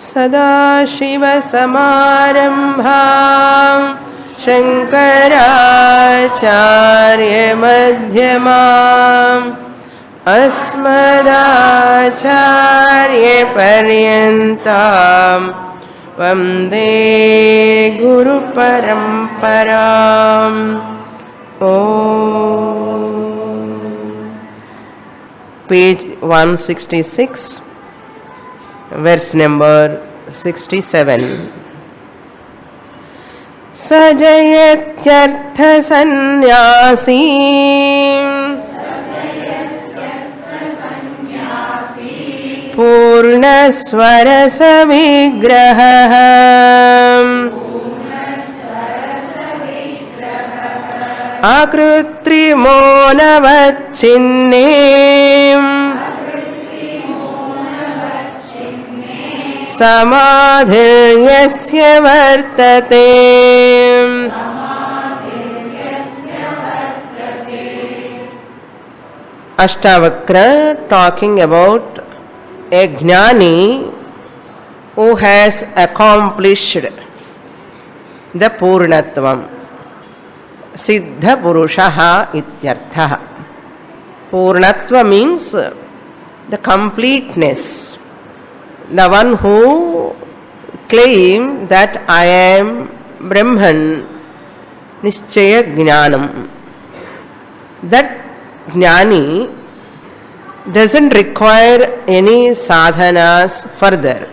सदाशिवसमारम्भां शङ्कराचार्यमध्यमाम् अस्मदाचार्यपर्यन्तां वन्दे गुरुपरम्पराम्. Page 166, verse number 67. सजयत्यर्थसन्न्यासी पूर्णस्वरसविग्रहः अकृत्रिमो नवच्छिन्ने समाधिर्यस्य वर्तते. Ashtavakra talking about a jnani who has accomplished the Purnatvam. Siddha Purushaha ityarthaha. Purnatva means the completeness. The one who claims that I am Brahman, Nischaya Jnanam. That Jnani doesn't require any sadhanas further.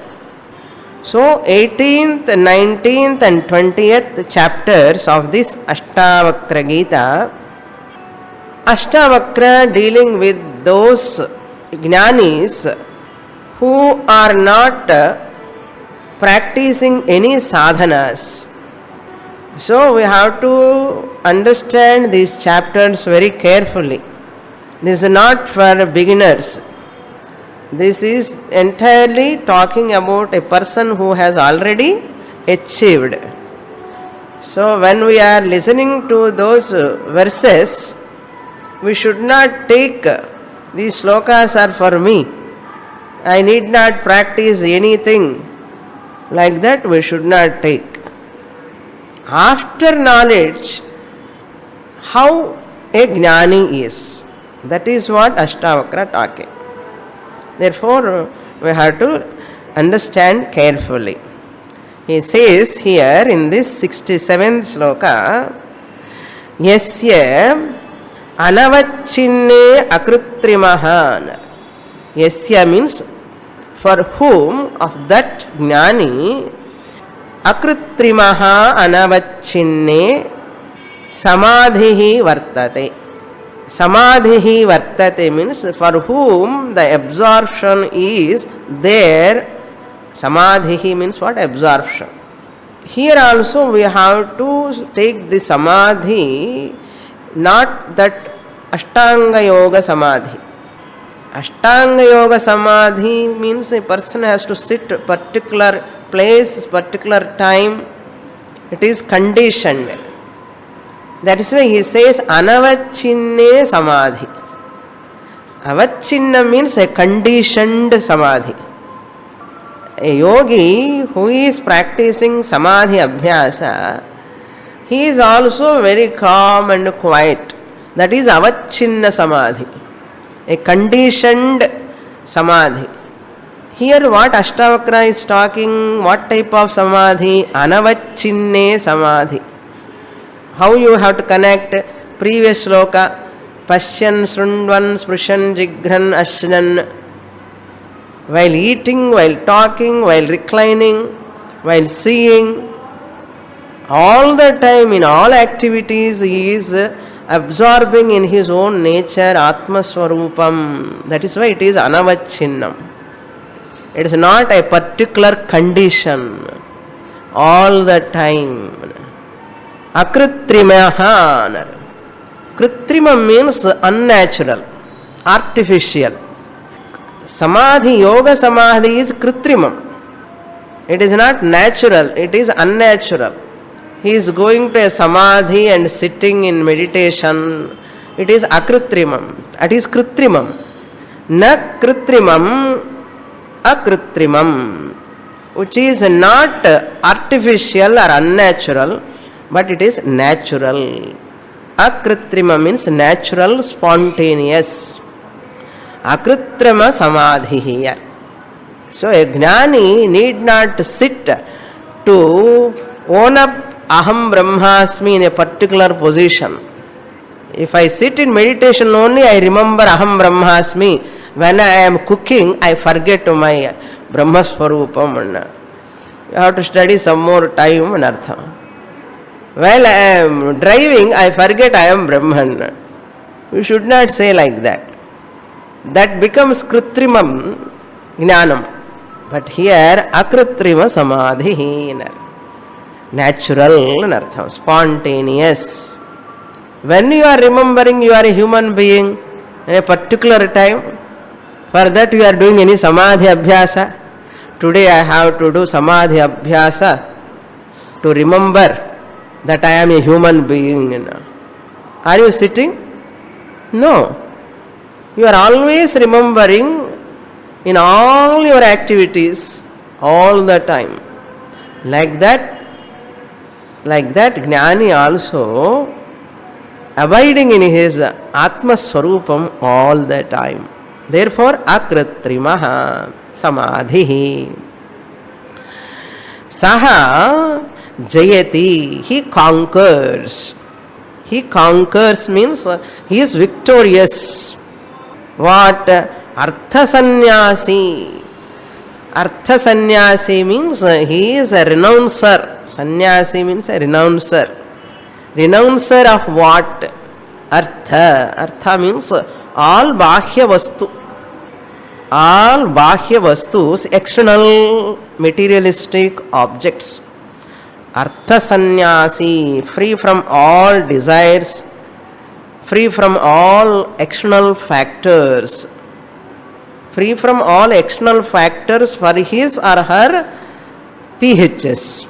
So 18th, 19th and 20th chapters of this Ashtavakra Gita, Ashtavakra dealing with those Jnanis who are not practicing any sadhanas. So we have to understand these chapters very carefully. This is not for beginners. This is entirely talking about a person who has already achieved. So when we are listening to those verses, we should not take these slokas are for me, I need not practice anything, like that we should not take. After knowledge, how a jnani is, that is what Ashtavakra talking. Therefore, we have to understand carefully. He says here in this 67th sloka, Yasya anavachinne akrutrimaha. Yasya means for whom, of that jnani, akrutrimaha anavachinne samadhihi vartate. Samadhihi vartate means for whom the absorption is there. Samadhihi means what? Absorption. Here also we have to take the samadhi, not that Ashtanga Yoga Samadhi. Ashtanga Yoga Samadhi means a person has to sit particular place, particular time. It is conditioned. That is why he says anavachinne samadhi. Avachinna means a conditioned samadhi. A yogi who is practicing samadhi abhyasa, he is also very calm and quiet. That is avachinna samadhi, a conditioned samadhi. Here what Ashtavakra is talking, what type of samadhi? Anavachinne samadhi. How you have to connect previous sloka, Pashyan, Srundvan, Sprishan, Jigran, Ashnan. While eating, while talking, while reclining, while seeing, all the time in all activities he is absorbing in his own nature, Atma Swarupam. That is why it is Anavachinnam. It is not a particular condition all the time. Akritrimaha. Kritrima means unnatural, artificial. Samadhi, yoga samadhi is kritrimam. It is not natural, it is unnatural. He is going to a samadhi and sitting in meditation. It is akritrimam. It is kritrimam. Na kritrimam, akritrimam. which is not artificial or unnatural, but it is natural. Akritrima means natural, spontaneous. Akritrima samadhi here. So a jnani need not sit to own up aham brahmasmi in a particular position. If I sit in meditation only, I remember aham brahmasmi. When I am cooking, I forget my brahmasvarupam. You have to study some more time and artha. While I am driving, I forget I am Brahman. You should not say like that. That becomes kritrimam jnanam. But here, akritrima samadhi. Natural, spontaneous. When you are remembering you are a human being in a particular time, for that you are doing any samadhi abhyasa. Today I have to do samadhi abhyasa to remember that I am a human being. Are you sitting? No. You are always remembering in all your activities, all the time. Like that, Jnani also abiding in his Atma Swarupam all the time. Therefore, akritrimaha samadhi. Saha jayati, he conquers. He conquers means he is victorious. What? Artha sannyasi. Artha sannyasi means he is a renouncer. Sannyasi means a renouncer. Renouncer of what? Artha. Artha means all bahya vastu. All bahya vastus, external materialistic objects. Artha sannyasi, free from all desires, free from all external factors. Free from all external factors for his or her PHS.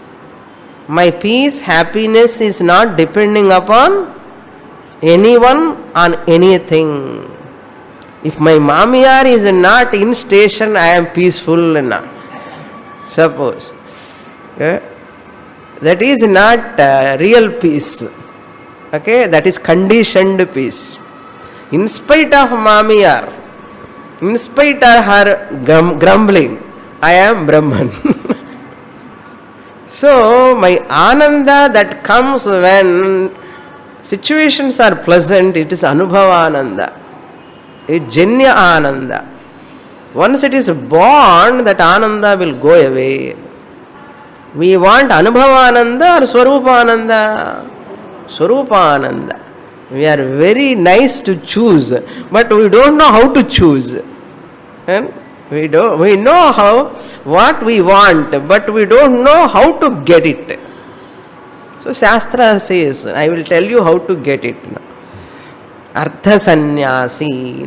My peace, happiness is not depending upon anyone on anything. If my mamiyar is not in station, I am peaceful. Suppose. That is not real peace. Okay, that is conditioned peace. In spite of mamiyar, in spite of her grumbling, I am Brahman. So, my ananda that comes when situations are pleasant, it is anubhava ananda. It is janya ananda. Once it is born, that ananda will go away. We want anubhava ananda or swarupa ananda? Swarupa ananda. We are very nice to choose, but we don't know how to choose. And we know what we want, but we don't know how to get it. So Shastra says, I will tell you how to get it. Artha sannyasi.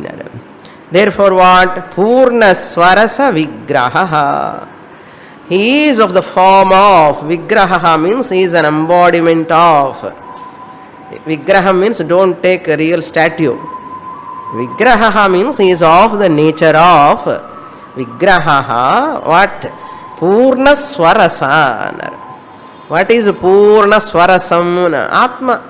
Therefore what? Purna swarasa vigraha. He is of the form of. Vigraha means he is an embodiment of. Vigraha means don't take a real statue. Vigraha means he is of the nature of. Vigraha, what? Purna swarasa. What is Purna swarasam? Atma.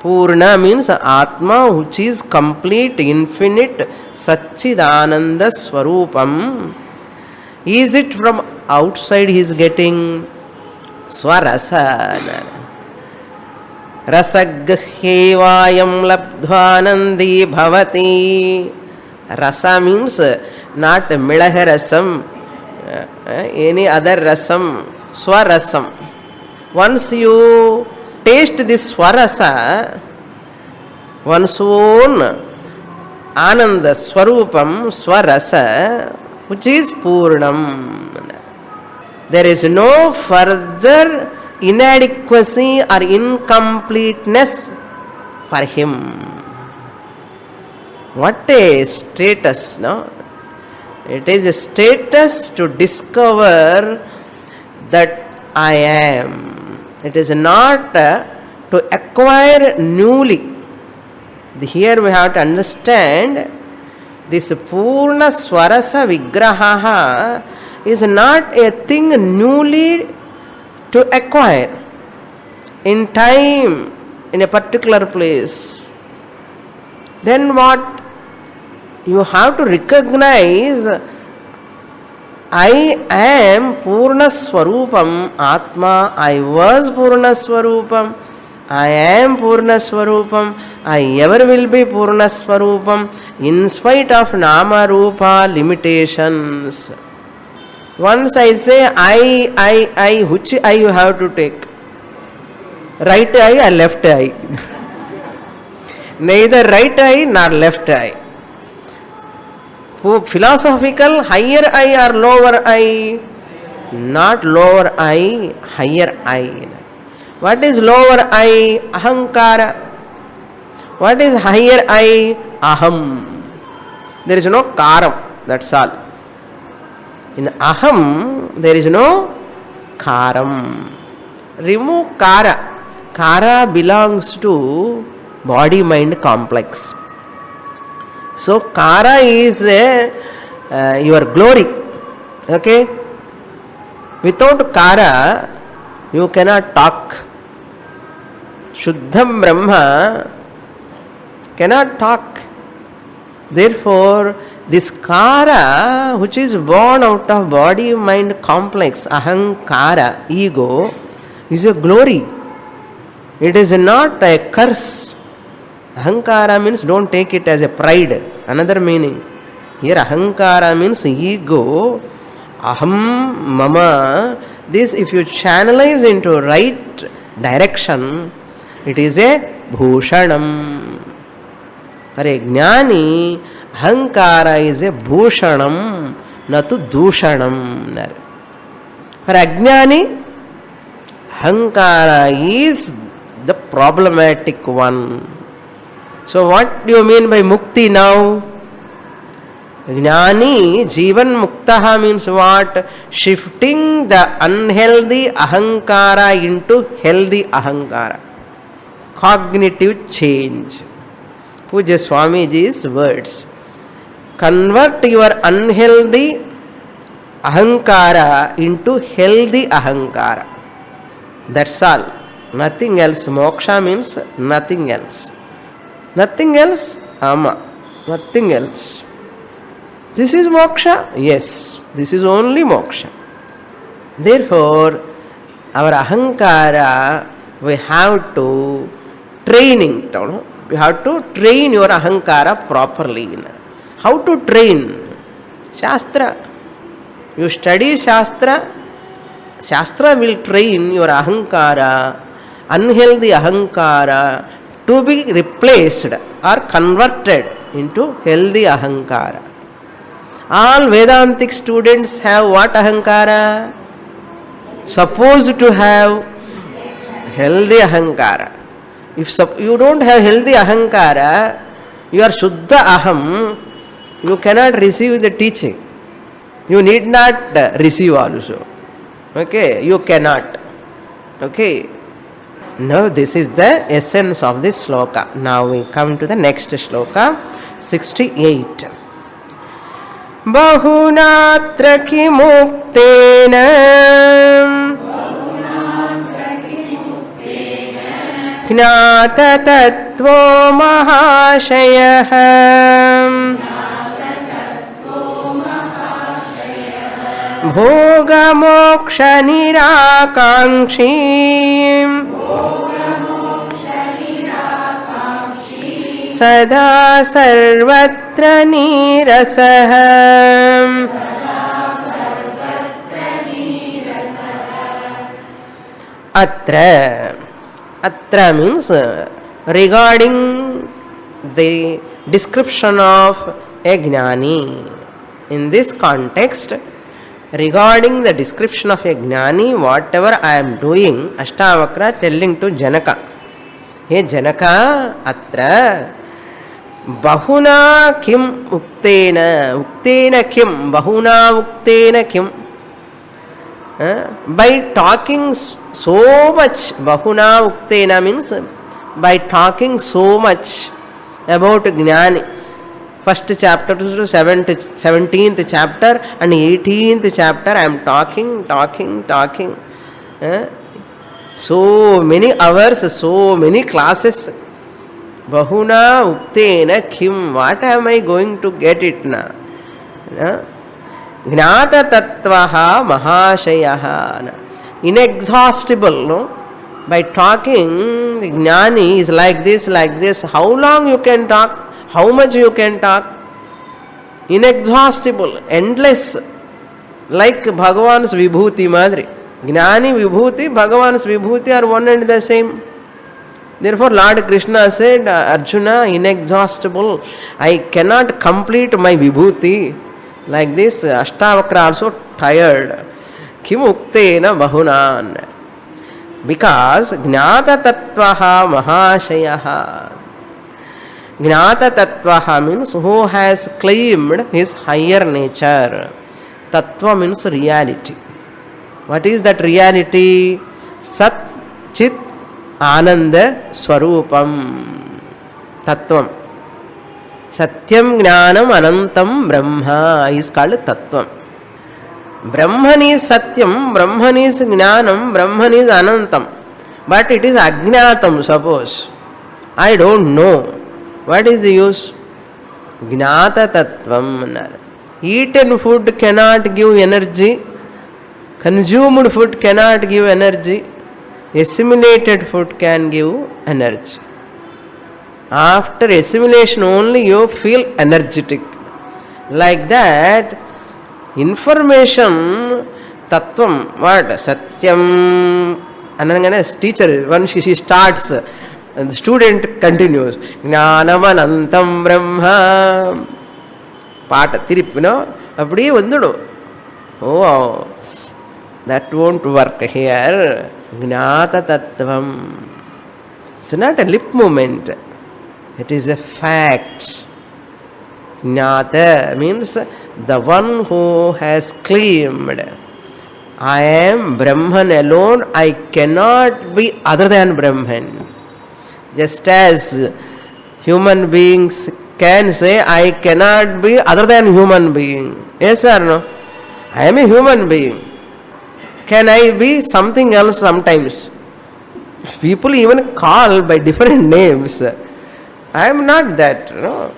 Purna means Atma, which is complete, infinite, Satchidananda Swarupam. Is it from outside he is getting? Swarasa. Rasaghevayam labdhvanandi bhavati. Rasa means not milaha rasam, any other rasam, swarasam. Once you taste this swarasa, one's own ananda swarupam, swarasa, which is purnam. There is no further inadequacy or incompleteness for him. What a status, no? It is a status to discover that I am. It is not to acquire newly. Here we have to understand this Purna Swarasa Vigraha is not a thing newly to acquire in time, in a particular place. Then what? You have to recognize, I am Purna Swarupam Atma, I was Purna Swarupam, I am Purna Swarupam, I ever will be Purna Swarupam, in spite of Nama Rupa limitations. Once I say I, which eye you have to take? Right eye or left eye? Neither right eye nor left eye. Philosophical, higher eye or lower eye? Not lower eye, higher eye. What is lower eye? Ahankara. What is higher eye? Aham. There is no karam, that's all. In aham, there is no karam. Remove kara. Kara belongs to body-mind complex. So kara is your glory. Okay? Without kara, you cannot talk. Shuddham Brahma cannot talk. Therefore, this kara, which is born out of body-mind complex, ahankara, ego, is a glory. It is not a curse. Ahankara means don't take it as a pride. Another meaning. Here ahankara means ego. Aham, mama. This if you channelize into right direction, it is a bhushanam. For a jnani, ahankara is a bhushanam, natu dushanam. For ajnani, ahankara is the problematic one. So what do you mean by mukti now? Jnani, Jivan Muktaha means what? Shifting the unhealthy ahankara into healthy ahankara. Cognitive change. Puja Swamiji's words. Convert your unhealthy ahankara into healthy ahankara. That's all. Nothing else. Moksha means nothing else. Nothing else? Ama. Nothing else. This is moksha? Yes. This is only moksha. Therefore, our ahankara, we have to training. You have to train your ahankara properly. How to train? Shastra. You study Shastra. Shastra will train your ahankara, unhealthy ahankara, to be replaced or converted into healthy ahankara. All Vedantic students have what ahankara? Supposed to have healthy ahankara. If you don't have healthy ahankara, you are Shuddha Aham, you cannot receive the teaching. You need not receive also. Okay, you cannot. Okay. Now this is the essence of this shloka. Now we come to the next shloka, 68. Bahunatra kimuktena Jnata tattvo mahashayah Bhoga moksha nirakankshi Sada sarvatra nirasah. Atra means regarding the description of a jnani. In this context, regarding the description of a jnani, whatever I am doing, Ashtavakra telling to Janaka, Hey Janaka, Atra Bahuna kim uktena, uktena kim, bahuna uktena kim. By talking so much, bahuna uktena means by talking so much about jnani. First chapter to 17th chapter and 18th chapter I am talking. So many hours, so many classes. Bahuna uktena kim, what am I going to get it na? Gnata tattvaha mahashayaha. Inexhaustible, no? By talking, the jnani is like this. How long you can talk? How much you can talk? Inexhaustible, endless. Like Bhagavan's vibhuti madri. Jnani vibhuti, Bhagavan's vibhuti are one and the same. Therefore, Lord Krishna said, Arjuna, inexhaustible. I cannot complete my vibhuti. Like this, Ashtavakra also tired. Kim uktena bahunan. Because Gnata Tattvaha Mahashayaha. Gnata Tattvaha means who has claimed his higher nature. Tattva means reality. What is that reality? Sat Chit Ananda Swarupam. Tattvam. Satyam Jnanam Anantam Brahma is called Tattvam. Brahman is Satyam, Brahman is Jnanam, Brahman is Anantam. But it is Ajnatam, suppose. I don't know. What is the use? Gnata Tattvam. Eaten food cannot give energy. Consumed food cannot give energy. Assimilated food can give energy. After assimilation only you feel energetic. Like that, information, tattvam, what? Satyam. Anangana teacher, once she starts, the student continues. Jnanamanantam Brahma. Pata tirip, appadiye vandudu. Oh, that won't work here. Gnata tattvam. It's not a lip movement. It is a fact. Gnata means the one who has claimed, I am Brahman alone, I cannot be other than Brahman. Just as human beings can say, I cannot be other than human being. Yes or no? I am a human being. Can I be something else sometimes? People even call by different names. I am not that. No.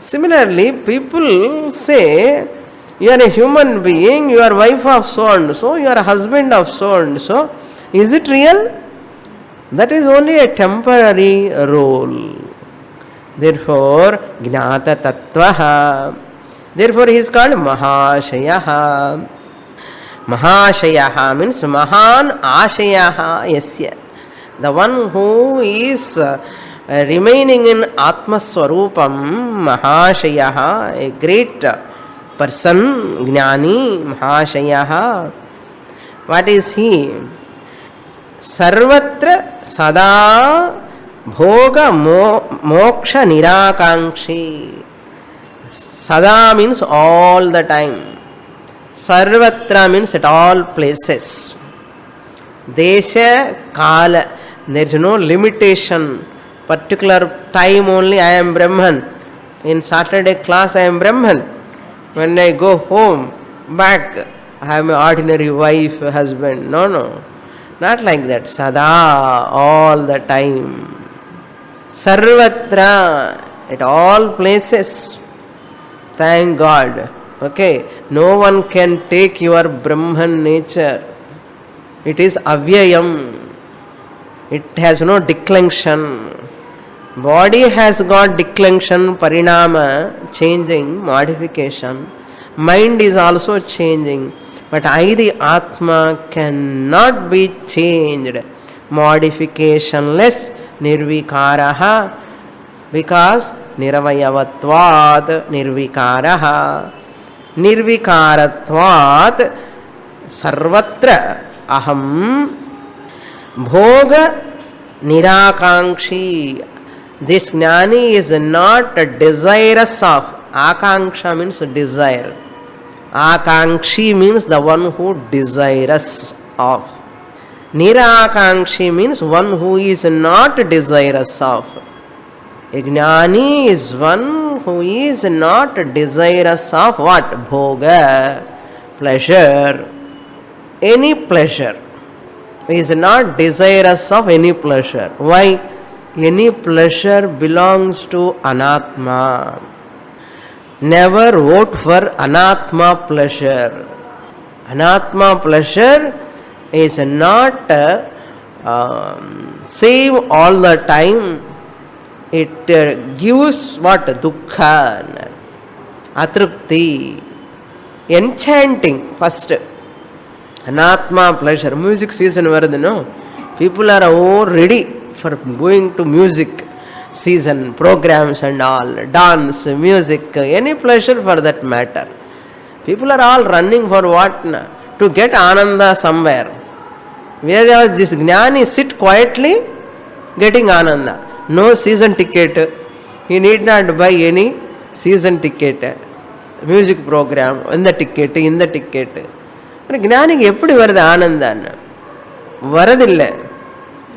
Similarly, people say, you are a human being, you are wife of so and so, you are a husband of so and so. Is it real? That is only a temporary role. Therefore, Gnata Tattvaha. Therefore, he is called Mahashayaha. Mahashayaha means Mahan Ashayaha Yasya. The one who is remaining in Atma Swarupam, Mahashayaha, a great person, Jnani, Mahashayaha. What is he? Sarvatra Sada Bhoga Moksha Nirakankshi. Sada means all the time. Sarvatra means at all places. Desha Kala. There is no limitation. Particular time only I am Brahman. In Saturday class I am Brahman. When I go home, back, I am an ordinary wife, husband. No. Not like that. Sada, all the time. Sarvatra, at all places. Thank God. Okay. No one can take your Brahman nature. It is avyayam. It has no declension. Body has got declension, parinama, changing, modification. Mind is also changing. But I, the Atma, cannot be changed. Modificationless, nirvikaraha. Because niravayavatvat, nirvikaraha. Nirvikaratvat, sarvatra, aham, bhoga, nirakankshi. This jnani is not desirous of. Akanksha means desire. Akankshi means the one who desirous of. Nirakankshi means one who is not desirous of. A jnani is one who is not desirous of what? Bhoga, pleasure, any pleasure. He is not desirous of any pleasure. Why? Any pleasure belongs to Anatma. Never vote for Anatma pleasure. Anatma pleasure is not save all the time. It gives what? Dukkha, atrupti, enchanting first. Anatma pleasure. Music season varudhu, no? People are all ready for going to music season, programs and all, dance, music, any pleasure for that matter. People are all running for what? To get Ananda somewhere. Whereas this Jnani sit quietly getting Ananda. No season ticket. He need not buy any season ticket. Music program, in the ticket. Jnani eppadi varudhu Ananda? Varadilla.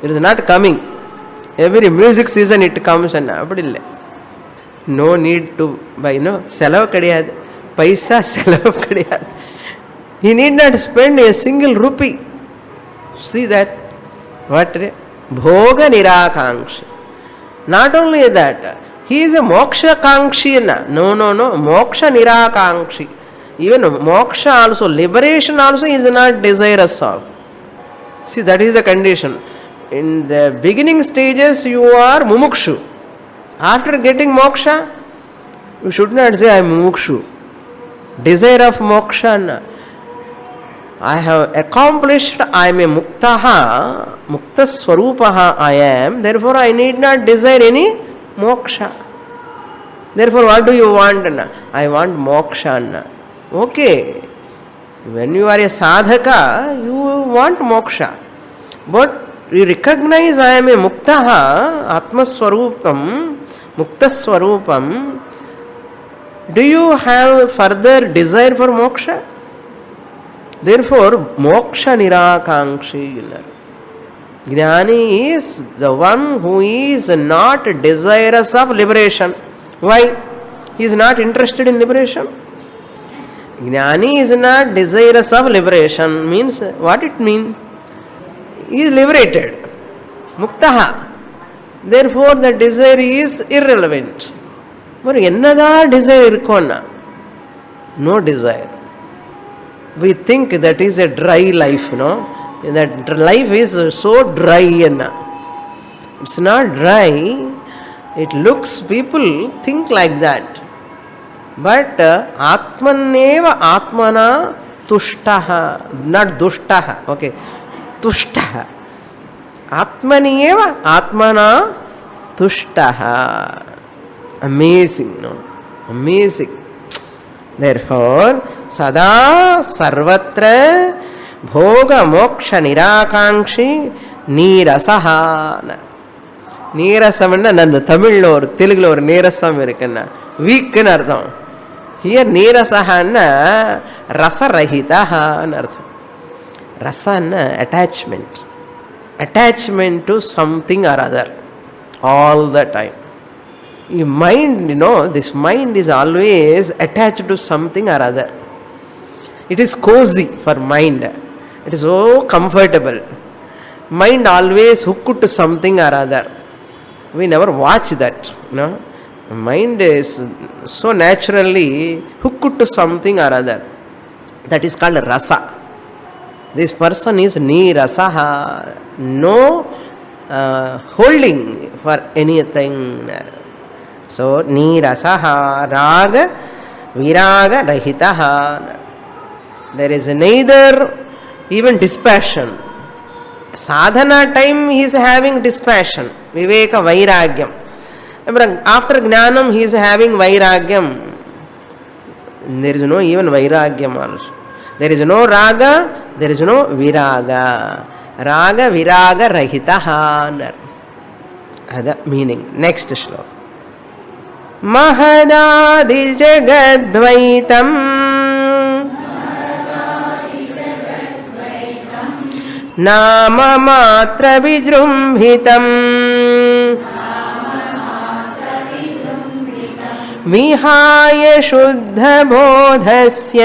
It is not coming. Every music season it comes and appadilla. No need to buy, no. Selavu kadiyadu. Paisa selavu kadiyadu. He need not spend a single rupee. See that? What? Bhoga nirakankshi. Not only that, he is a moksha kankshi. No. Moksha nirakankshi. Even moksha also, liberation also is not desirous of. See, that is the condition. In the beginning stages, you are mumukshu. After getting moksha, you should not say, I am mumukshu. Desire of moksha. I have accomplished, I am a muktaha, mukta swarupaha I am, therefore I need not desire any moksha. Therefore, what do you want? I want moksha. Okay. When you are a sadhaka, you want moksha. But you recognize I am a muktaha, atma swarupam, mukta swarupam. Do you have further desire for moksha? Therefore, moksha nirakankshi. Jnani is the one who is not desirous of liberation. Why? He is not interested in liberation. Jnani is not desirous of liberation. Means, what it means? He is liberated. Muktaha. Therefore, the desire is irrelevant. But another desire irkonna? No desire. We think that is a dry life, no? That life is so dry. It's not dry. It looks, people think like that. But Atmaneva Atmana Tushtaha, not Dushtaha, okay. Tushtaha. Atmaneva Atmana Tushtaha. Amazing, no? Amazing. Therefore, Sada Sarvatra Bhoga Moksha Nirakankshi Nirasaha. Nirasamana Nanda Tamil or Telugu or Nirasam Americana. Weak in Ardham. Here Nirasahana Rasa Rahitaha Nartham. Rasana attachment. Attachment to something or other. All the time. Your mind, this mind is always attached to something or other. It is cozy for mind. It is so comfortable. Mind always hooked to something or other. We never watch that. Mind is so naturally hooked to something or other. That is called rasa. This person is nirasaha. No holding for anything. So, nirasaha, raga, viraga, rahitaha. There is neither even dispassion. Sadhana time he is having dispassion, viveka, vairagyam. After jnanam he is having vairagyam. There is no even vairagyam also. There is no raga, there is no viraga. Raga, viraga, rahitaha. That's the meaning. Next shloka. Mahadadi jagadvaitam nama matra vijrumbhitam विहाय शुद्धबोधस्य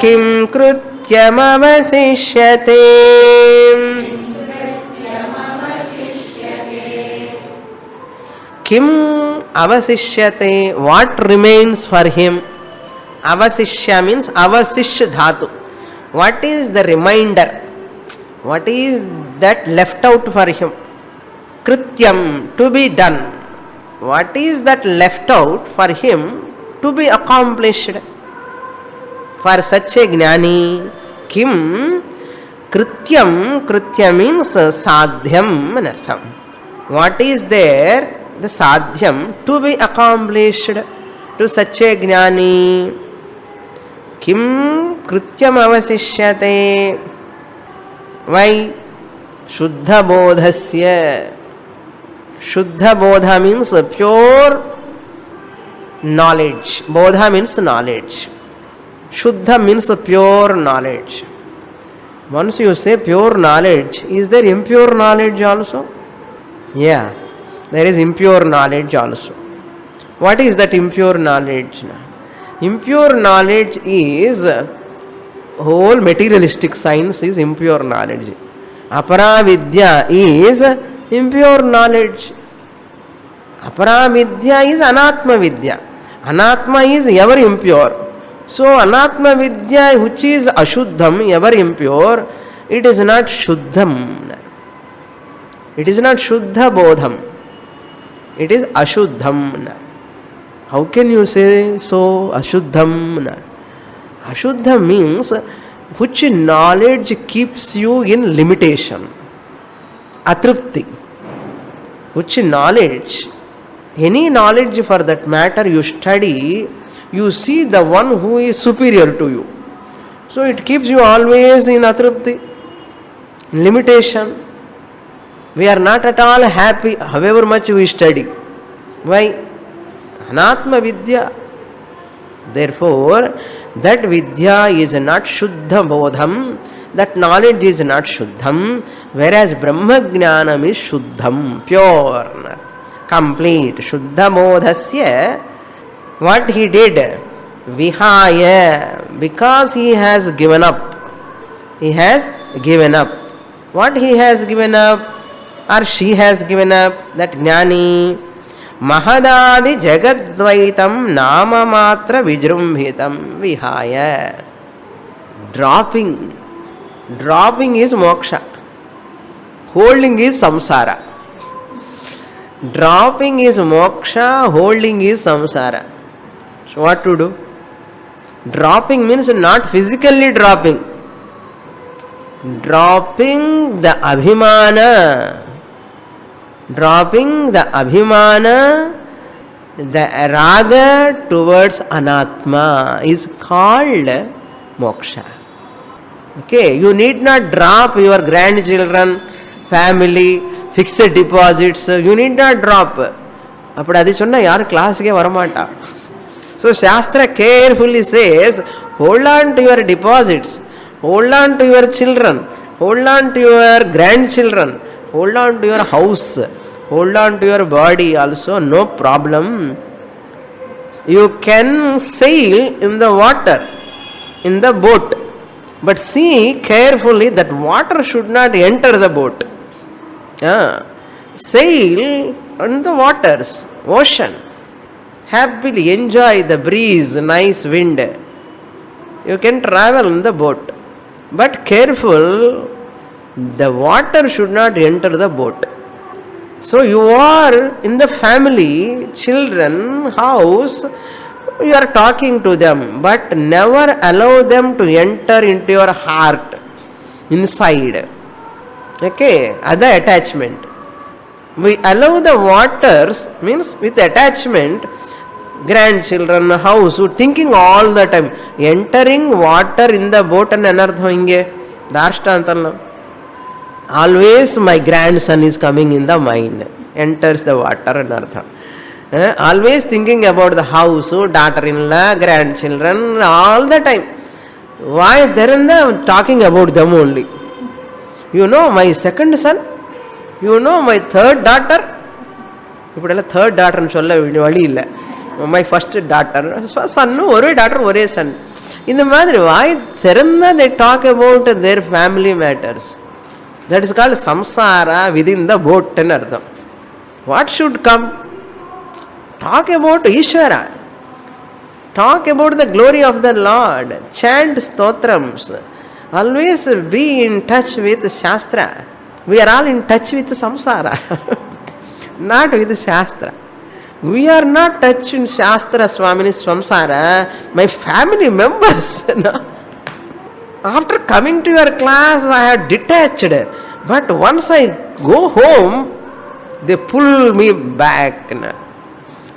किं कृत्यमवशिष्यते. किम avasishyate, what remains for him. Avasishya means avasishya dhatu. What is the remainder? What is that left out for him? Krityam, to be done. What is that left out for him to be accomplished? For such a gnani, kim krityam, kritya means sadhyam anartham. What is there? The sadhyam to be accomplished to such a gnani. Kim krityam avasishyate. Why? Shuddha bodhasya. Shuddha bodha means pure knowledge. Bodha means knowledge. Shuddha means pure knowledge. Once you say pure knowledge, is there impure knowledge also? Yeah. There is impure knowledge also. What is that impure knowledge? Impure knowledge is whole materialistic science is impure knowledge. Aparavidya is impure knowledge. Aparavidya is anatma vidya. Anatma is ever impure. So anatma vidya which is ashuddham, ever impure, it is not shuddham. It is not shuddha bodham. It is ashuddham. How can you say so? Ashuddham. Ashuddha means which knowledge keeps you in limitation. Atripti. Which knowledge, any knowledge for that matter you study, you see the one who is superior to you. So it keeps you always in atripti, limitation. We are not at all happy however much we study. Why? Anatma vidya. Therefore, that vidya is not shuddha bodham, that knowledge is not shuddham, whereas Brahma Jnanam is shuddham, pure, complete. Shuddha bodhasya, what he did? Vihaya, because he has given up. He has given up. What he has given up? Or she has given up, that jnani, mahadadi jagadvaitam nama matra vijrumbhitam vihaya. Dropping. Dropping is moksha. Holding is samsara. Dropping is moksha, holding is samsara. So what to do? Dropping means not physically dropping. Dropping the abhimana. Dropping the abhimana, the raga towards anatma is called moksha. Okay, you need not drop your grandchildren, family, fixed deposits. You need not drop. Appo adi sonna yaar class ke varamata. So Shastra carefully says, hold on to your deposits, hold on to your children, hold on to your grandchildren, hold on to your house, hold on to your body also, no problem. You can sail in the water, in the boat, but see carefully that water should not enter the boat. Sail on the waters, ocean. Happily enjoy the breeze, nice wind. You can travel in the boat. But careful, the water should not enter the boat. So you are in the family, children, house, you are talking to them, but never allow them to enter into your heart, inside. Okay, other attachment. We allow the waters, means with attachment, grandchildren, house, thinking all the time. Entering water in the boat and anartha hinge. Darshtantallam. Always my grandson is coming in the mind. Enters the water and artha. Always thinking about the house, daughter-in-law, grandchildren, all the time. Why? There and there talking about them only. You know, my second son, you know my third daughter, இப்படியெல்லாம் third டாட்டர்னு சொல்ல வழி இல்லை. My first daughter, சன்னு ஒரே daughter ஒரே Sun. இந்த மாதிரி வாய் திறந்தா they talk about their family matters. That is called samsara within the boat ன்னு அர்த்தம். What should come? Talk about Ishvara. Talk about the glory of the Lord. Chant stotrams. Always be in touch with Shastra. We are all in touch with samsara, not with Shastra. We are not touched in Shastra, Swamini, samsara. My family members, no? After coming to your class, I have detached. But once I go home, they pull me back. No?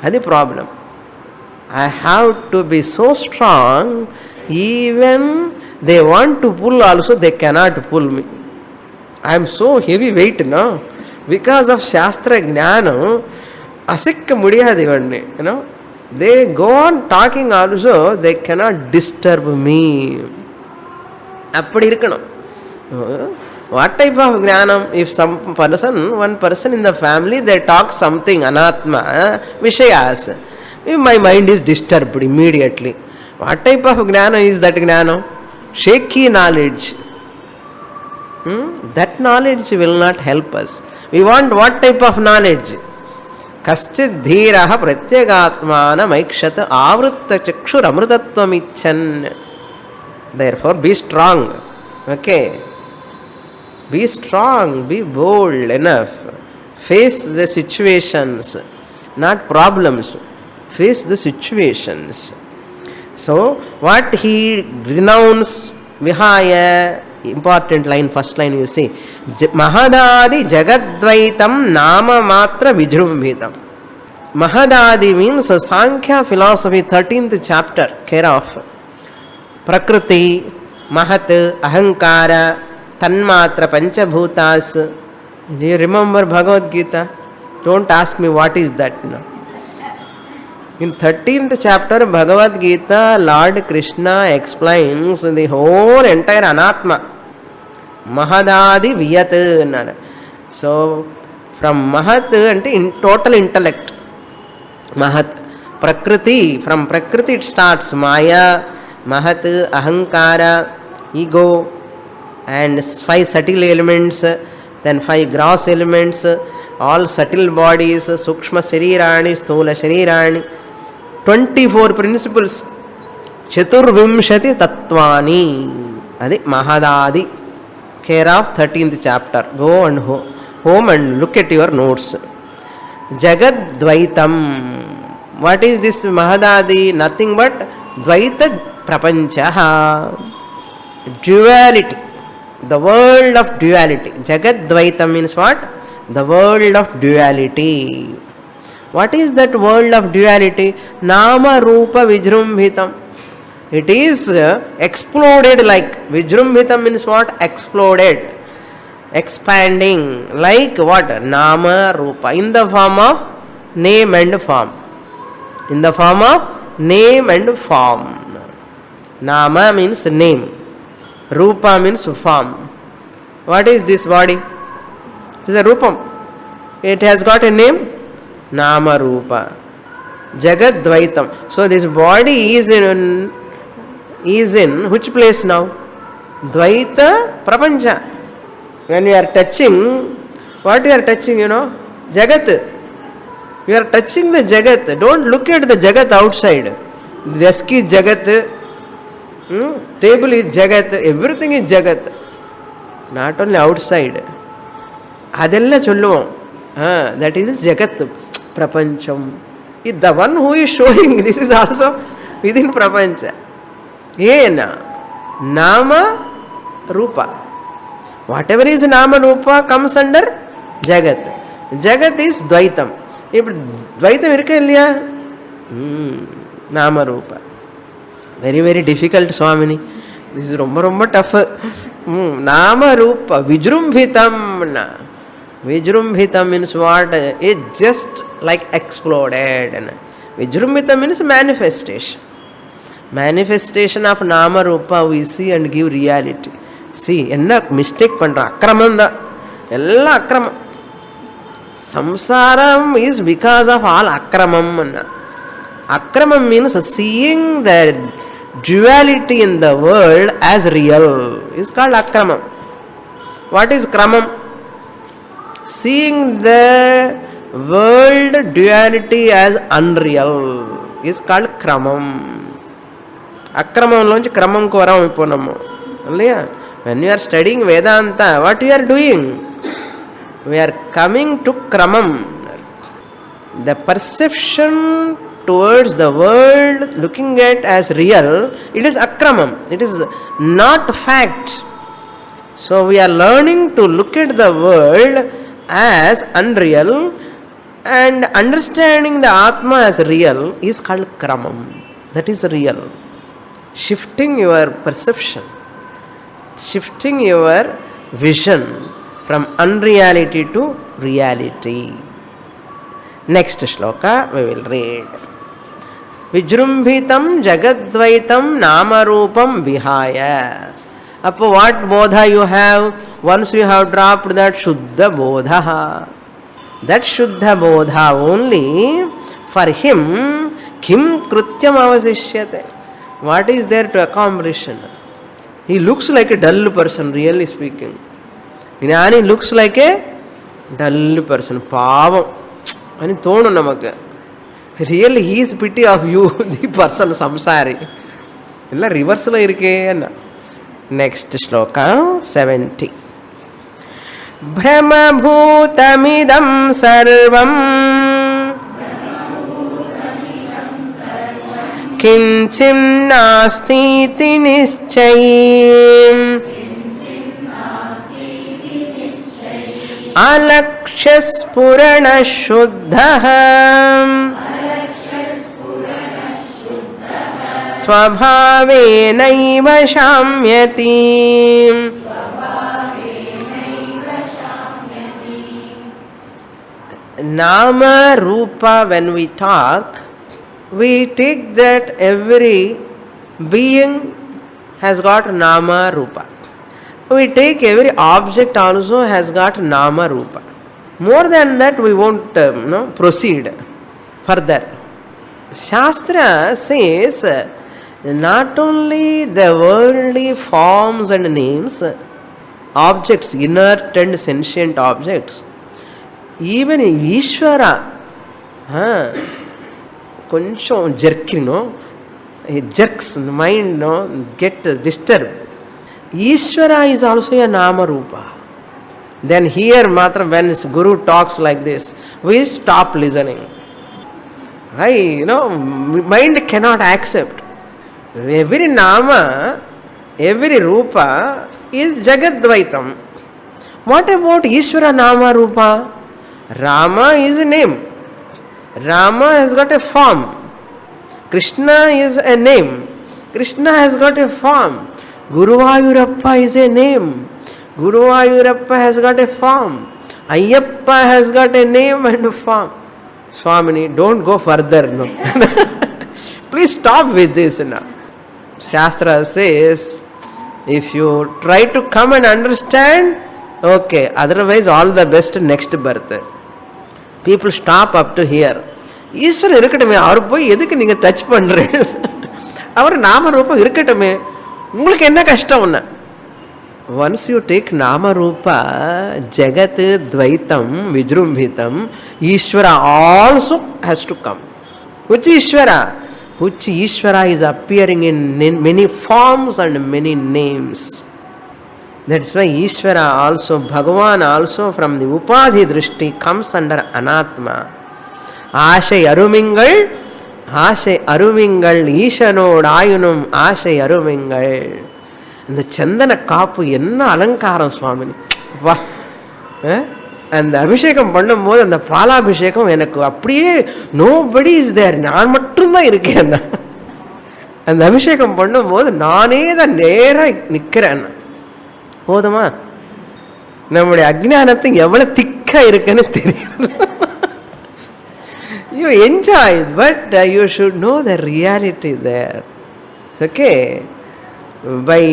That's the problem. I have to be so strong, even they want to pull also, they cannot pull me. I am so heavy weight, no? Because of Shastra Jnana, asikka mudiyadu ivanni, you know. They go on talking also, they cannot disturb me. Appadi irukkanum. What type of jnanam? If one person in the family, they talk something anatma, vishayas, my mind is disturbed immediately. What type of jnana is that jnana? Shaky knowledge. That knowledge will not help us. We want what type of knowledge? Kaschid dhiraha pratyagatmana maikshata avritta chakshur amrutatvam icchan. Therefore, be strong. Okay? Be strong, be bold enough. Face the situations, not problems. Face the situations. So, what he renounced, vihaya, important line, first line you see, mahadadi jagadvaitam nama matra vijrumbhitam. Mahadadi means Sankhya philosophy, 13th chapter, care of prakriti, mahat, ahankara, tanmatra, panchabhutas. Do you remember Bhagavad Gita? Don't ask me what is that. No. In 13th chapter Bhagavad Gita, Lord Krishna explains the whole entire anatma. Mahadadi viyat. So from mahat and in total intellect. Mahat. Prakriti. From Prakriti it starts Maya, Mahat, Ahankara, ego, and 5 subtle elements, then 5 gross elements, all subtle bodies, Sukshma Sharirani, Sthula Sharirani, 24 principles, Chaturvimshati Tattvani. Adi Mahadadi, care of 13th chapter. Go and home and look at your notes. Jagadvaitam. What is this Mahadadi? Nothing but Dvaita Prapanchaha. Duality. The world of duality. Jagadvaitam means what? The world of duality. What is that world of duality? Nama Rupa Vijrumbhitam. It is exploded like. Vijrumbhitam means what? Exploded. Expanding. Like what? Nama Rupa. In the form of name and form. In the form of name and form. Nama means name. Rupa means form. What is this body? It is a Rupam. It has got a name. Nama Rupa. Jagadvaitam. So this body is in which place now? Dvaita Prapancha. When you are touching, what you are touching, you know? Jagat. You are touching the Jagat. Don't look at the Jagat outside. Desk is Jagat. Table is Jagat. Everything is Jagat. Not only outside. Adella cholluvom. That is Jagat. Prapancham. The one who is showing this is also within Prapancha. Yena. Nama Rupa. Whatever is Nama Rupa comes under Jagat. Jagat is Dvaitam. If Dvaitam irukka illaya? Nama Rupa. Very, very difficult, Swamini. This is romba tough. Nama Rupa. Vijrumbhitam. Vijrumbhitam means what? It just like exploded. Vijrumbhitam means manifestation. Manifestation of Nama Rupa we see and give reality. See, enna mistake pandra. Akramanda. Ella akramam. Samsaram is because of all akramam. Akramam means seeing the duality in the world as real is called akramam. What is kramam? Seeing the world duality as unreal is called kramam. Akramanloంచి క్రమంకు వరం అయిపోనాము. When you are studying Vedanta, what you are doing? We are coming to kramam. The perception towards the world looking at as real, it is akramam. It is not fact. So we are learning to look at the world as unreal, and understanding the Atma as real is called kramam. That is real. Shifting your perception, shifting your vision from unreality to reality. Next shloka we will read. Vijrumbhitam jagadvaitam namarupam vihaya. Upon what bodha you have? Once you have dropped that Shuddha bodha. That Shuddha bodha only, for him, kim krutyam avasishyate. What is there to accomplish? He looks like a dull person, really speaking. Jnani looks like a dull person. Pavam. Ani thonu namakku. Really, he is pity of you, the person samsari. Illa reverse la irukke anna. Next shloka 70. Brahma bhutamidam sarvam kinchim nastiti nischayim alakshas purana shuddhaham svabhavenaiva shamyati. Nama Rupa, when we talk, we take that every being has got Nama Rupa. We take every object also has got Nama Rupa. More than that we won't proceed further. Shastra says not only the worldly forms and names, objects, inert and sentient objects, even Ishvara, koncham jerky, it jerks the mind, get disturbed. Ishvara is also a Nama Rupa. Then here matra, when Guru talks like this, we stop listening. Why? Mind cannot accept. Every Nama, every Rupa is Jagadvaitam. What about Ishvara Nama Rupa? Rama is a name. Rama has got a form. Krishna is a name. Krishna has got a form. Guruvayurappa is a name. Guruvayurappa has got a form. Ayyappa has got a name and a form. Swamini, don't go further. No. Please stop with this now. Shastra says, if you try to come and understand, okay, otherwise all the best next birth. People stop up to here. ஈஸ்வரன் இருக்கட்டுமே, அவர் போய் எதுக்கு நீங்க touch பண்றீங்க? அவர் நாம ரூபம் இருக்கட்டுமே, உங்களுக்கு என்ன கஷ்டம்? Once you take nama rupa, jagat dvaitam vijrumbhitam, Ishvara also has to come. Which Ishvara? Which Ishvara is appearing in many forms and many names. That's why Ishvara also, Bhagavan also from the Upadhi Drishti comes under Anatma. Ashai Arumingal, Ishanod Ayunum, Ashai Arumingal. இந்த சந்தன காப்பு என்ன அலங்காரம் சுவாமினி, வா! அந்த அபிஷேகம் பண்ணும்போது அந்த பாலாபிஷேகம் எனக்கு அப்படியே நோபடி இஸ் தேர், நான் மட்டும்தான் இருக்கேன். அந்த அபிஷேகம் பண்ணும்போது நானே தான் நேராக நிற்கிறேன். போதுமா? நம்முடைய அஜ்ஞானத்தை எவ்வளவு திக்கா இருக்குன்னு தெரியுது. You enjoy it, but you should know the reality there. Okay? By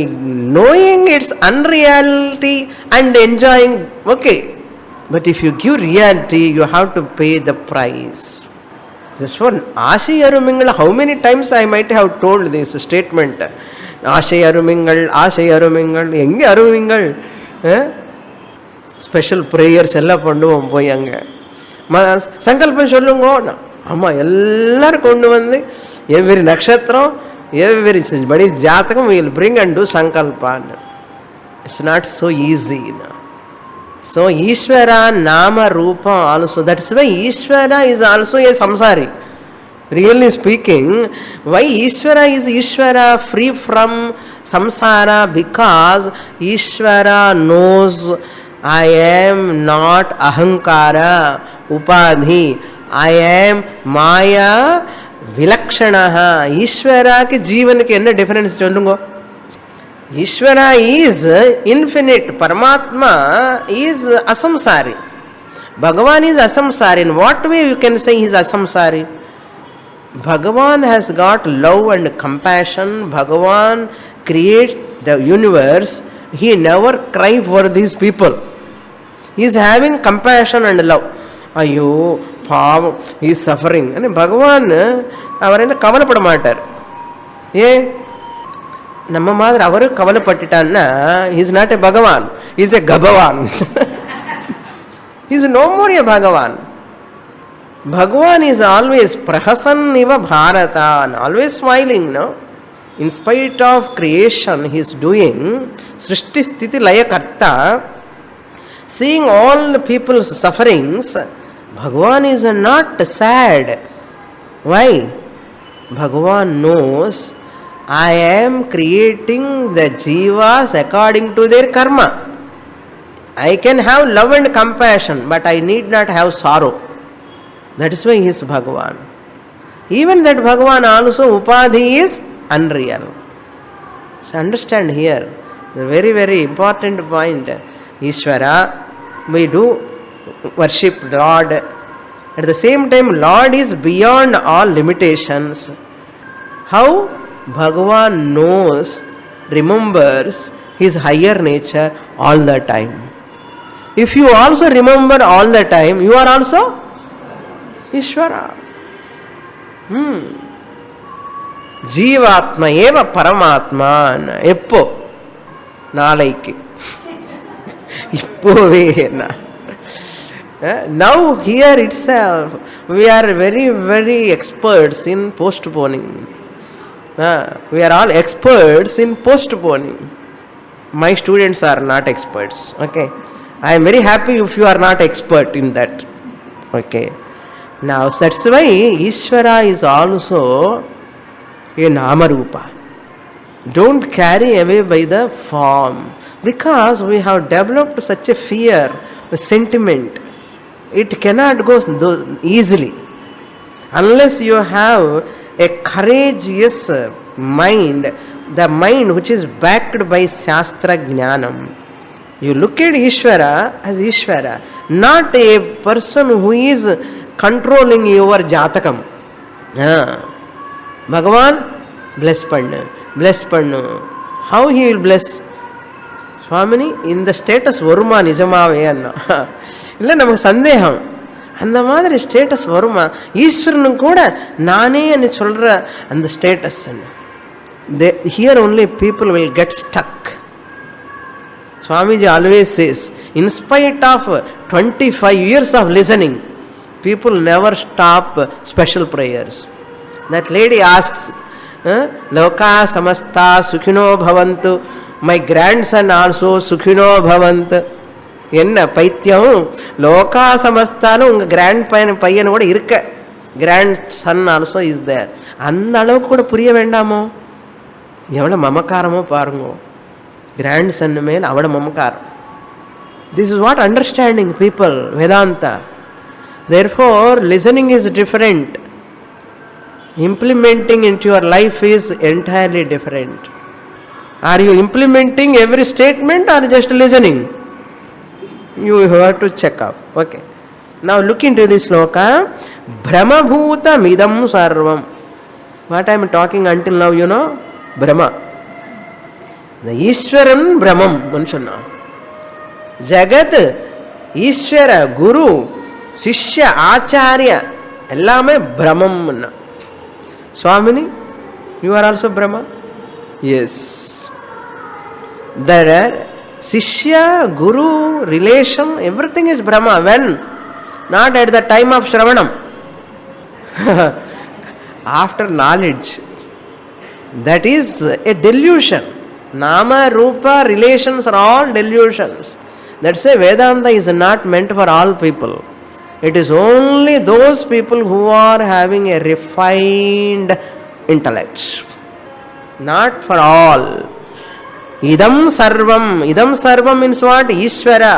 knowing its unreality and enjoying, okay, But if you give reality, you have to pay the price. This one, Ashay Arumingal, how many times I might have told this statement? Ashay Arumingal, Enge Arumingal. Special prayers ella panduvom poi anga. Sankalpam sollungo. Amma ellaru kondu vande every nakshatram, every body jatakam we will bring and do sankalpa. It's not so easy. No? So Ishvara, Nama, Rupa also. That's why Ishvara is also a samsari. Really speaking, why Ishvara is Ishvara free from samsara? Because Ishvara knows I am not ahankara, upadhi. I am Maya Vilakshanaha. Ishvara ke जीवन के अन्य difference चलूँगा. Ishvara is infinite. Paramatma is asamsari. Bhagavan is asamsari. In what way you can say he is asamsari? Bhagavan has got love and compassion. Bhagavan creates the universe. He never cries for these people. He is having compassion and love. Ayyo, pavam, he is suffering. And Bhagavan, avarena kavalapadamattar. Yeah. ನಮ್ಮ ಮಾತ್ರ ಅವರು ಕವಲ ಪಟ್ಟಿಟ್ಟನ್ನ is not a Bhagavan, is a Bhagavan. Is no more a Bhagavan. Bhagavan is always ಪ್ರಹಸನ್ ಇವ ಭಾರತ, always smiling. No, in spite of creation he is doing ಸೃಷ್ಟಿ ಸ್ಥಿತಿ ಲಯಕರ್ತ. Seeing all the people's sufferings, Bhagavan is not sad. Why? Bhagavan knows I am creating the jivas according to their karma. I can have love and compassion, but I need not have sorrow. That is why he is Bhagavan. Even that Bhagavan also, upadhi is unreal. So understand here, the very, very important point. Ishvara, we do worship Lord. At the same time, Lord is beyond all limitations. How? Bhagavan knows, remembers his higher nature all the time. If you also remember all the time, you are also Ishvara. Jivatma eva Paramatma. Eppo nalaiki. Ippove na. Now here itself, we are very, very experts in postponing. We are all experts in postponing. My students are not experts. Okay, I am very happy if you are not expert in that. Okay, now that's why Ishvara is also a Namarupa. Don't carry away by the form, because we have developed such a fear, a sentiment. It cannot go easily unless you have a courageous mind, the mind which is backed by Shastra Jnanam. You look at Ishvara as Ishvara, not a person who is controlling your Jatakam. Bhagavan, bless pannu. How he will bless? Swamini, in the status Varuma Nijamave anna. Illa namak sandeham. அந்த மாதிரி status வருமா? ஈஸ்வரனும் கூட நானே என்று சொல்ற அந்த status. Here only people will get stuck. Swamiji always says, in spite of 25 years of listening, people never stop special prayers. That lady asks, Loka samasta sukhino bhavantu, my grandson also sukhino bhavantu. என்ன பைத்தியம்? லோகா சமஸ்தான உங்க grand பையன் கூட இருக்க, grandson also is there. அந்த அளவுக்கு கூட புரிய வேண்டாமோ? எவ்வளோ மமக்காரமோ பாருங்க, கிராண்ட் சன் மேல் அவ்வளோ மமக்காரம். This is what understanding people Vedanta. Therefore listening is different, implementing into your life is entirely different. Are you implementing every statement or just listening? You have to check up. Okay, now look into this sloka. Brahmabhuta midam sarvam. What I am talking until now, you know, Brahma, the Ishwaran Brahmam. Jagat ஈஸ்வர, குரு, சிஷ்ய, ஆச்சாரிய எல்லாமே பிரமம்னா. சுவாமினி, you are also Brahma? Yes. There, Shishya, Guru, relation, everything is Brahma. When? Not at the time of Shravanam. After knowledge. That is a delusion. Nama, Rupa, relations are all delusions. That's why Vedanta is not meant for all people. It is only those people who are having a refined intellect. Not for all. Idam sarvam means what? Ishvara,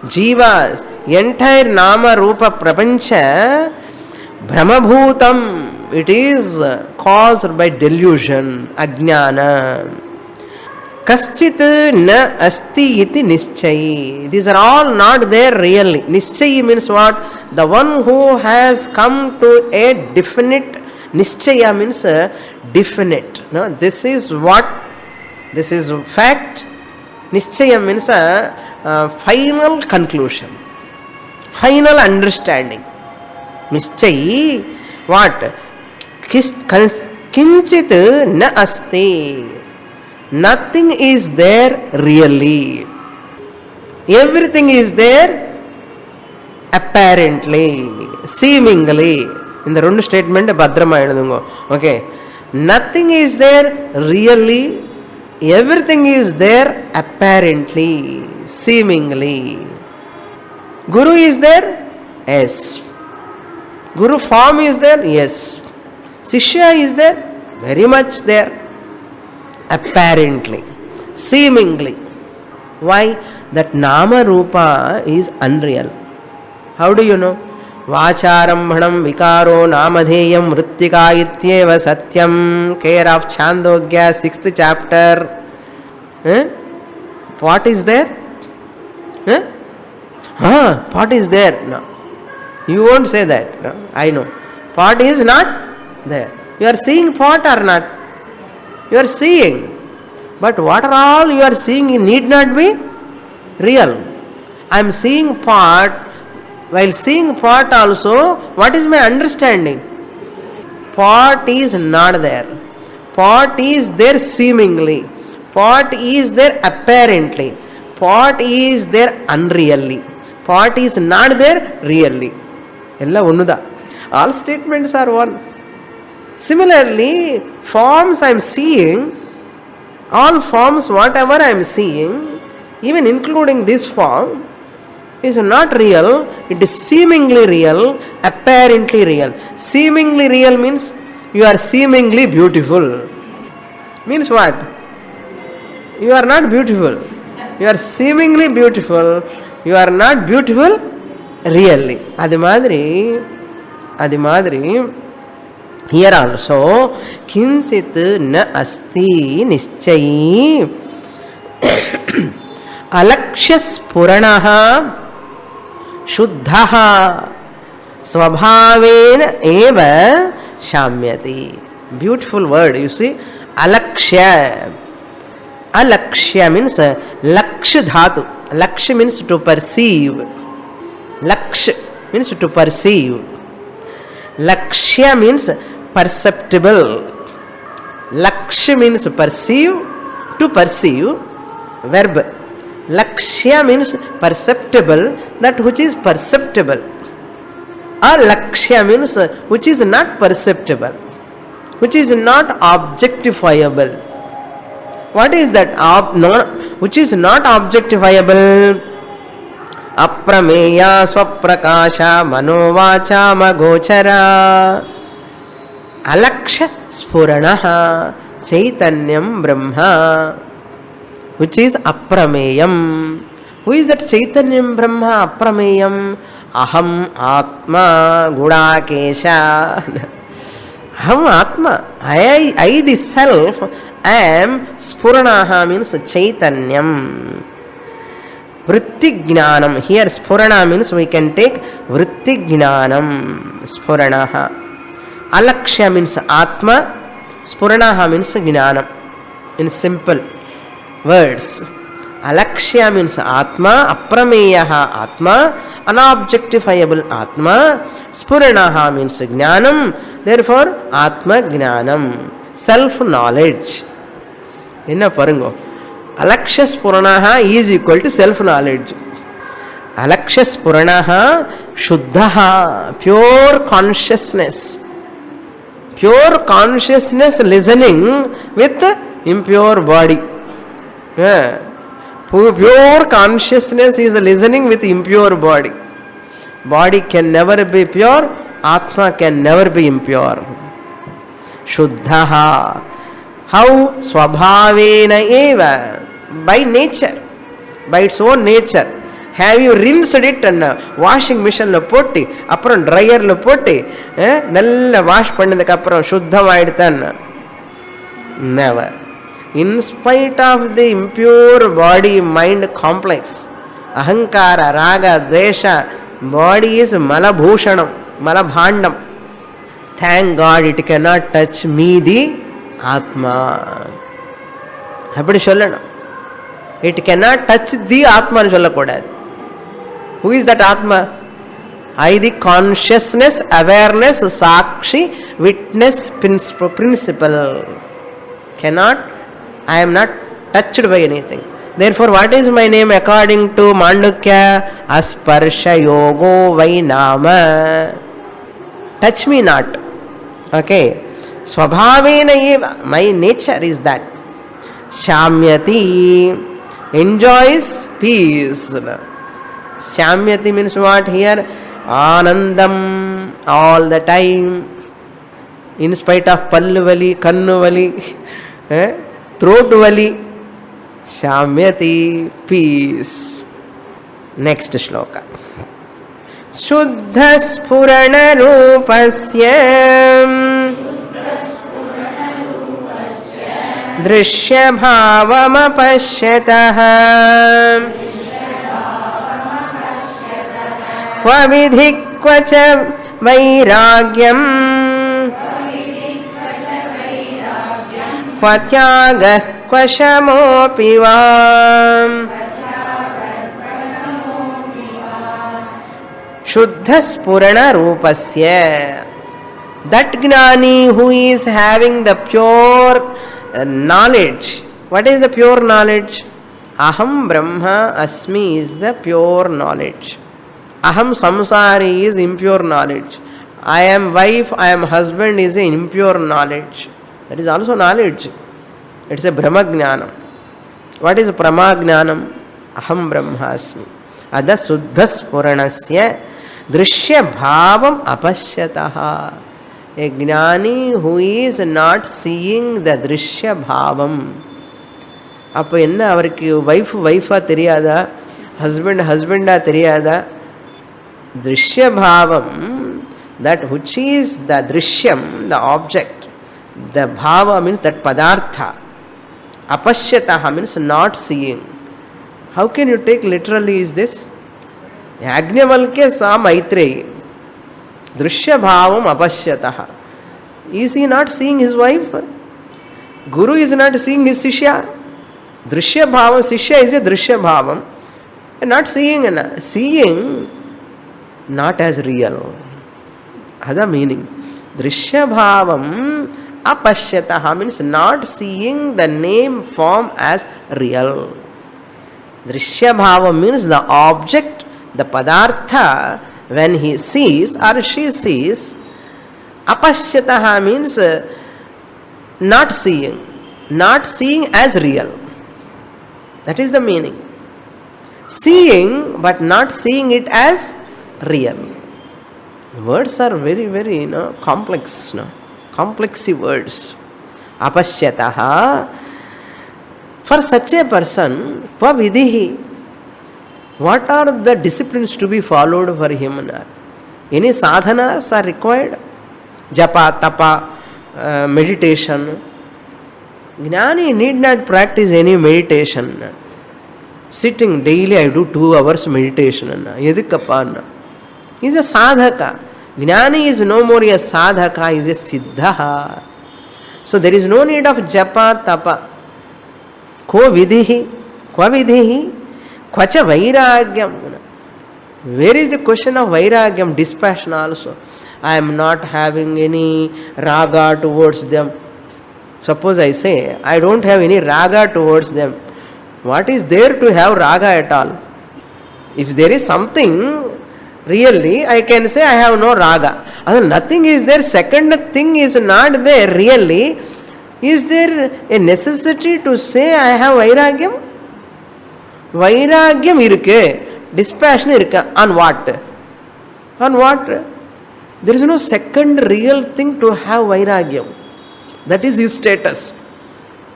Jivas, entire Nama Rupa Prapancha, Brahmabhutam, it is caused by delusion, Ajnana. Kaschit na asti iti nischayi. These are all not there really. Nischayi means what? The one who has come to a definite. Nischaya means definite. No, this is what? This is fact. Nischaya means a final conclusion, final understanding. Nischayi, what? Kinchit na asti. Nothing is there really. Everything is there apparently, seemingly. In the Rundu statement, Bhadrama edungo. Okay. Nothing is there really. Everything is there apparently, seemingly. Guru is there? Yes. Guru form is there? Yes. Shishya is there? Very much there. Apparently, seemingly. Why? That Nama Rupa is unreal. How do you know? Vacharambhanam vikaro namadheyam vrittika ityeva satyam. Care of Chandogya, 6th chapter. What is there? Pot is there. No. You won't say that. No? I know. Pot is not there. You are seeing pot or not? You are seeing. But what are all you are seeing need not be real. I am seeing pot. While seeing pot also, what is my understanding? Pot is not there. Pot is there seemingly. Pot is there apparently. Pot is there unreally. Pot is not there really. Ella onnuda. All statements are one. Similarly, forms I am seeing, all forms whatever I am seeing, even including this form, is not real. It is seemingly real, apparently real. Seemingly real means you are seemingly beautiful. Means what? You are not beautiful. You are seemingly beautiful. You are not beautiful really. Adi madri here also kinchit na asti nischayi alakshya spuranaha shuddhaha svabhavena eva shamyati. Beautiful word, you see. Alakshya. Alakshya means lakshya dhatu. Lakshya means to perceive. Lakshya means to perceive. Lakshya means perceptible. Lakshya means perceive, to perceive. Verb. Lakshya means perceptible, that which is perceptible. Alakshya means which is not perceptible, which is not objectifiable. What is that? Which is not objectifiable? Aprameya swaprakasha manovacha magochara alaksha spuranaha chaitanyam brahma, which is aprameyam. Who is that chaitanyam brahma? Aprameyam. Aham atma gudakesha. Aham atma, I the self am. Spuranaha means chaitanyam. Vritti jnanam. Here spurana means we can take vritti jnanam. Spuranaha. Alakshya means atma. Spuranaha means jnanam. In simple words, Alakshya means Atma, Aprameyaha Atma, unobjectifiable Atma. Spuranaha means Jnanam, therefore Atma Jnanam, self-knowledge. Enna parungo? Alakshya Spuranaha is equal to self-knowledge. Alakshya Spuranaha Shuddhaha, pure consciousness. Pure consciousness listening with impure body. Yeah. Pure consciousness is listening with impure body. Body can never be pure, Atma can never be impure. Shuddhaha. How? Swabhavena eva. By nature. By its own nature. Have you rinsed it and washing machine lo potti, appuram dryer lo potti, nalla wash pannadukku appuram shuddhamaiduthan? Never. In spite of the impure body mind complex, ahankara, raga, dvesha, body is malabhushanam, malabhandam. Thank God it cannot touch me, the Atma. Happy to it cannot touch the Atma. Who is that Atma? I, the consciousness, awareness, sakshi, witness, principle. Cannot, I am not touched by anything. Therefore, what is my name according to Mandukya? Asparsha yogo vainama. Touch me not. Okay. Swabhavena eva. My nature is that. Shamyati. Enjoys peace. Shamyati means what here? Anandam. All the time. In spite of pallu vali, kannu vali, throat vali. Shamyati, peace. Next shloka. Shuddha spurana rupasya drishya bhavam apashyataha kvavidhi kvacha vairagyam kvatyagah kvashamopi vam. Shuddha spurana rupasya. That Gnani who is having the pure knowledge. What is the pure knowledge? Aham Brahma Asmi is the pure knowledge. Aham Samsari is impure knowledge. I am wife, I am husband is an impure knowledge. That is also knowledge. It's a Brahma Jnanam. What is Brahma Jnanam? Aham Brahma Asmi. Ada Suddha Spuranasya Drishya Bhavam Apashyataha. A Gnani who is not seeing the Drishya Bhavam. அப்போ என்ன அவருக்கு வைஃபாக தெரியாதா, ஹஸ்பண்டா தெரியாதா? Drishya Bhavam, that which is the Drishyam, the object. The Bhava means that Padartha. Apashyataha means not seeing. How can you take literally is this? Yajnavalkya sa Maitreyi. Drishya Bhavam Apashyataha. Is he not seeing his wife? Guru is not seeing his Sishya. Drishya Bhavam, Sishya is a Drishya Bhavam. And not seeing, seeing not as real. That's the meaning. Drishya Bhavam Apashyataha means not seeing the name form as real. Drishya Bhavam means the object, the Padartha, when he sees or she sees. Apashyataha means not seeing as real. That is the meaning. Seeing but not seeing it as real. Words are very, very complex. Complexy words. Apashyataha. For such a person, pavidhi. What are the disciplines to be followed for him? Any sadhanas are required? Japa, tapa, meditation. Gnani need not practice any meditation. Sitting daily, I do 2 hours meditation. Yedikapana. He is a sadhaka. Gnani is no more a sadhaka, he is a siddha. So there is no need of japa, tapa. Ko vidhi, क्व विधिः क्व च वैराग्यम. Where is the question of vairagyam, dispassion also? I am not having any raga towards them. Suppose I say, I don't have any raga towards them. What is there to have raga at all? If there is something, really, I can say I have no raga. Nothing is there, second thing is not there, really. Is there a necessity to say I have vairagyam? Vairagyam irukke. Dispassion irukka. On what? On what? There is no second real thing to have vairagyam. That is his status.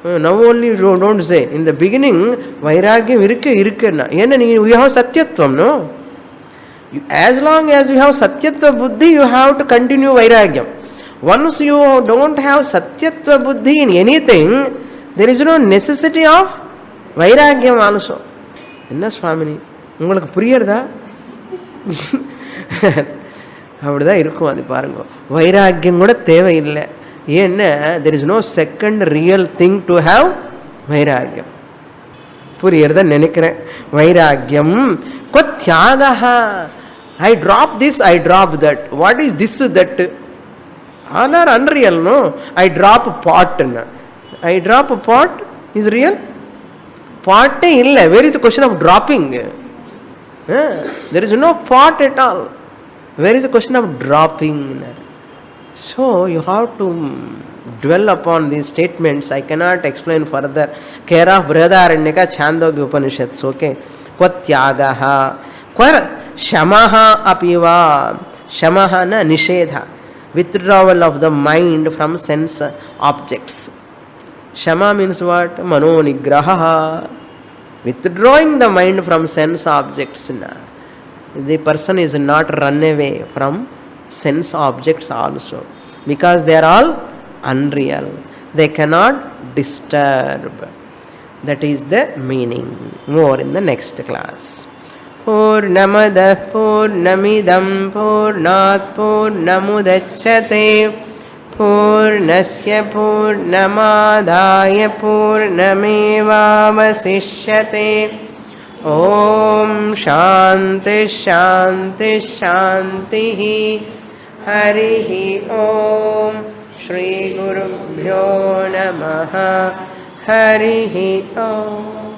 Now only don't say. In the beginning, vairagyam irukka na. You have satyatvam, no? As long as you have satyatva buddhi, you have to continue vairagyam. Once you don't have satyatva buddhi in anything, there is no necessity of vairagyam also. Enna Swamini? உங்களுக்கு புரியறதா? அப்படிதான் இருக்கும். அது பாருங்க, வைராக்கியம் கூட தேவையில்லை. ஏன்னா there is no second real thing to have வைராக்கியம். புரியறதா நினைக்கிறேன். வைராக்கியம் கொத்யாகஹ. I drop this, I drop that. What is this, that? All are unreal, no? I drop pot. I drop pot is real? Pot illa. Where is the question of dropping? There is no pot at all. Where is the question of dropping? So you have to dwell upon these statements. I cannot explain further. Care of Brihadaranyaka Chandogya Upanishads. Okay. Kvatyagaha. Kvar shamaha apiva. Shamaha na nishedha. Withdrawal of the mind from sense objects. Shama means what? Mano nigraha. Withdrawing the mind from sense objects. The person is not run away from sense objects also, because they are all unreal. They cannot disturb. That is the meaning. More in the next class. Purnamadah Purnamidam Purnat Purnamudachyate Purnasya Purnamadaya Purnamevavasishyate. Om Shanti Shanti Shanti. Harihi Om. Shri Gurubhyo Namaha. Harihi Om.